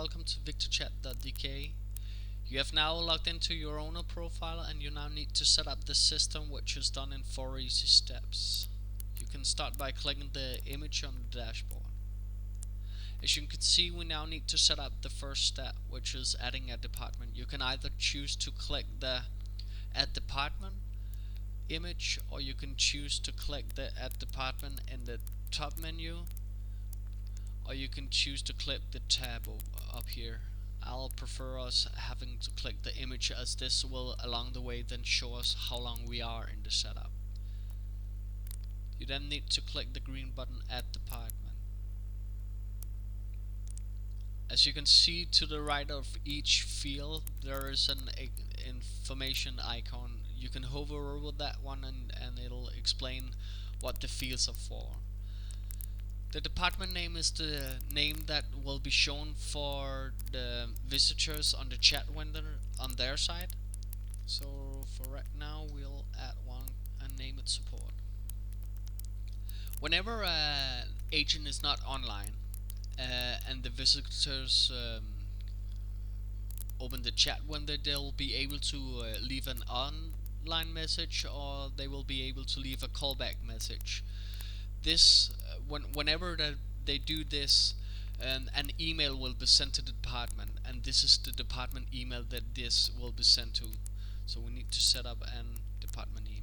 welcome to VictorChat.dk. You have now logged into your owner profile and you now need to set up the system, which is done in 4 easy steps. You can start by clicking the image on the dashboard. As you can see, we now need to set up the first step, which is adding a department. You can either choose to click the Add Department image, or you can choose to click the Add Department in the top menu, or you can choose to click the tab up here. I'll prefer us having to click the image, as this will along the way then show us how long we are in the setup. You then need to click the green button Add Department. As you can see, to the right of each field there is an information icon. You can hover over that one and it'll explain what the fields are for. The department name is the name that will be shown for the visitors on the chat window on their side. So for right now we'll add one and name it support. Whenever an agent is not online and the visitors open the chat window, they'll be able to leave an online message, or they will be able to leave a callback message. This whenever they do this, an email will be sent to the department, and this is the department email that this will be sent to. So we need to set up an department email.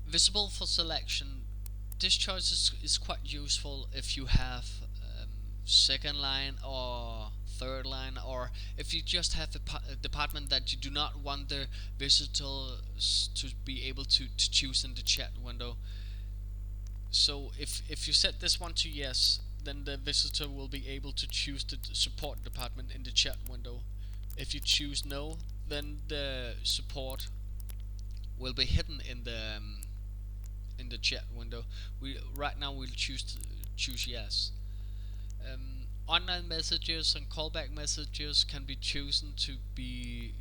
Visible for selection. This choice is quite useful if you have second line or third line, or if you just have a department that you do not want the visitors to be able to choose in the chat window. So if you set this one to yes, then the visitor will be able to choose the support department in the chat window. If you choose no, then the support will be hidden in the chat window. Right now we'll choose yes. Online messages and callback messages can be chosen to be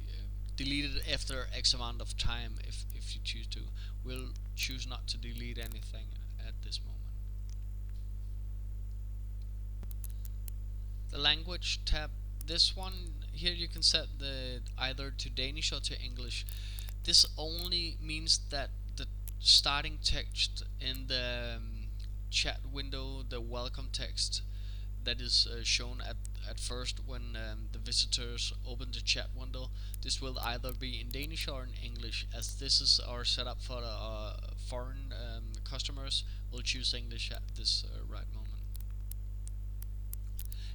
deleted after X amount of time if you choose to. We'll choose not to delete anything at this moment. The language tab, this one here you can set the either to Danish or to English. This only means that the starting text in the chat window, the welcome text that is shown at first when the visitors open the chat window, this will either be in Danish or in English. As this is our setup for foreign customers, we'll choose English at this right moment.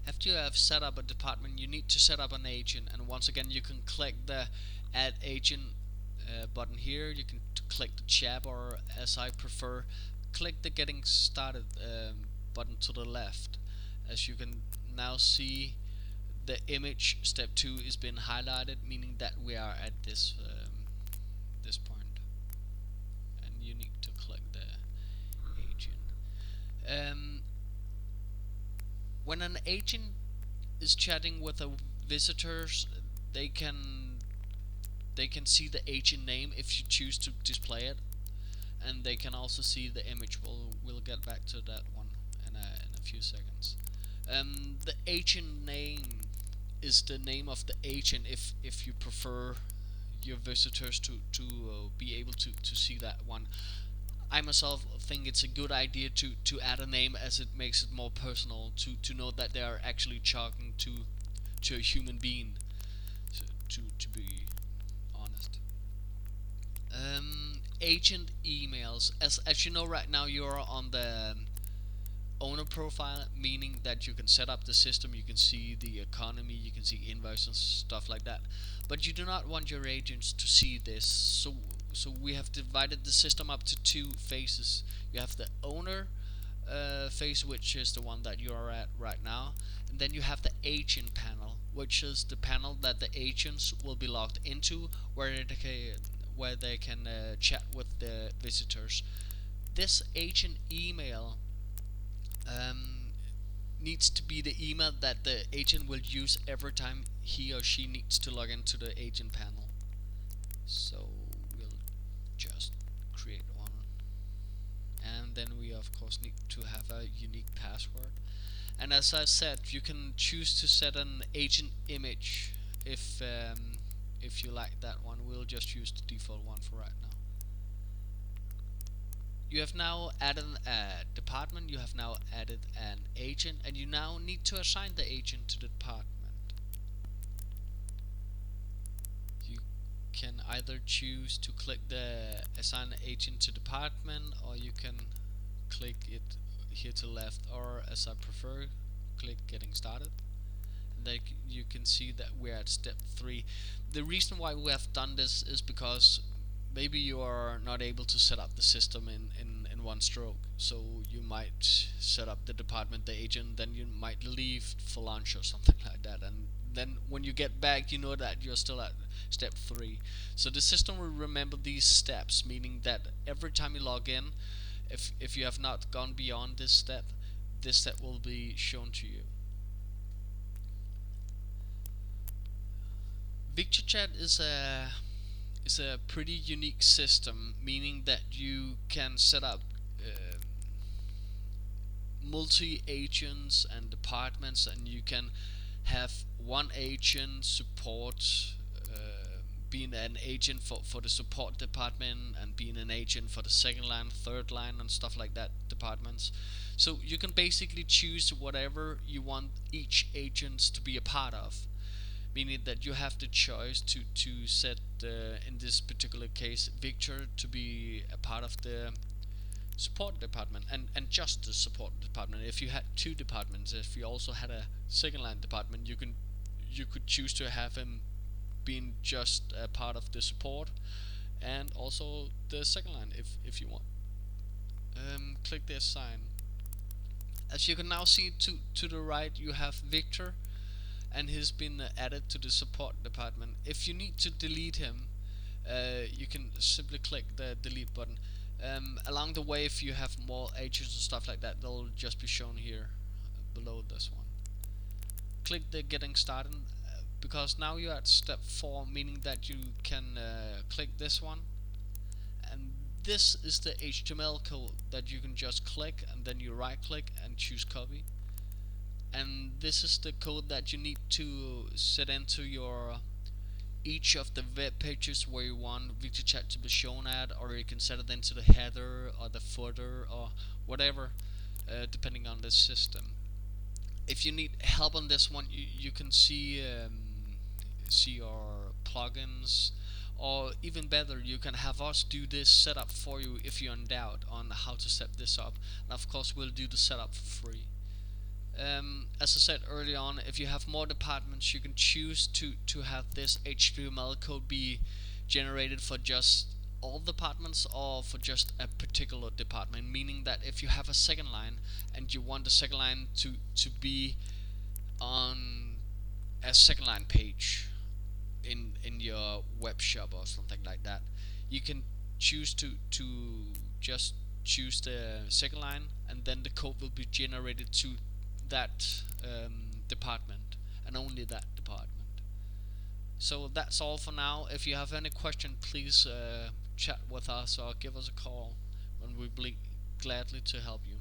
After you have set up a department, you need to set up an agent, and once again you can click the Add Agent button here. You can click the tab, or as I prefer, click the Getting Started button to the left. As you can now see, the image step 2 is being highlighted, meaning that we are at this point, and you need to click the agent. When an agent is chatting with a visitors, they can see the agent name if you choose to display it, and they can also see the image. We'll get back to that one in a few seconds. The agent name is the name of the agent if you prefer your visitors to be able to see that one. I myself think it's a good idea to add a name, as it makes it more personal to know that they are actually talking to a human being, to be honest. Agent emails. As you know, right now you are on the owner profile, meaning that you can set up the system, you can see the economy, you can see invoices and stuff like that, but you do not want your agents to see this. So we have divided the system up to two phases. You have the owner phase, which is the one that you are at right now, and then you have the agent panel, which is the panel that the agents will be logged into, where they can chat with the visitors. This agent email needs to be the email that the agent will use every time he or she needs to log into the agent panel. So we'll just create one, and and then we of course need to have a unique password. And as I said, you can choose to set an agent image if you like that one. We'll just use the default one for right now. You have now added a department, you have now added an agent, and you now need to assign the agent to the department. You can either choose to click the assign agent to department, or you can click it here to the left, or as I prefer, click getting started. And then you can see that we're at step 3. The reason why we have done this is because maybe you are not able to set up the system in one stroke. So you might set up the department, the agent, then you might leave for lunch or something like that, and then when you get back you know that you're still at step 3. So the system will remember these steps, meaning that every time you log in, if you have not gone beyond this step will be shown to you. VictorChat is a pretty unique system, meaning that you can set up multi-agents and departments, and you can have one agent support, being an agent for the support department, and being an agent for the second line, third line, and stuff like that departments. So you can basically choose whatever you want each agent to be a part of, meaning that you have the choice to set, in this particular case, Victor to be a part of the support department, and just the support department. If you had 2 departments, if you also had a second line department, you could choose to have him being just a part of the support and also the second line if you want. Click the assign. As you can now see to the right, you have Victor, and he's been added to the support department. If you need to delete him, you can simply click the delete button. Along the way, if you have more agents and stuff like that, they'll just be shown here below this one. Click the getting started, because now you're at step 4, meaning that you can click this one, and this is the HTML code that you can just click, and then you right click and choose copy. And this is the code that you need to set into your each of the web pages where you want VictorChat to be shown at, or you can set it into the header or the footer or whatever, depending on the system. If you need help on this one, you can see your plugins, or even better, you can have us do this setup for you if you're in doubt on how to set this up, and of course we'll do the setup for free. As I said early on, if you have more departments, you can choose to have this HTML code be generated for just all departments or for just a particular department, meaning that if you have a second line and you want the second line to be on a second line page in your web shop or something like that, you can choose to just choose the second line, and then the code will be generated to that department, and only that department. So that's all for now. If you have any question, please chat with us or give us a call, and we'll be gladly to help you.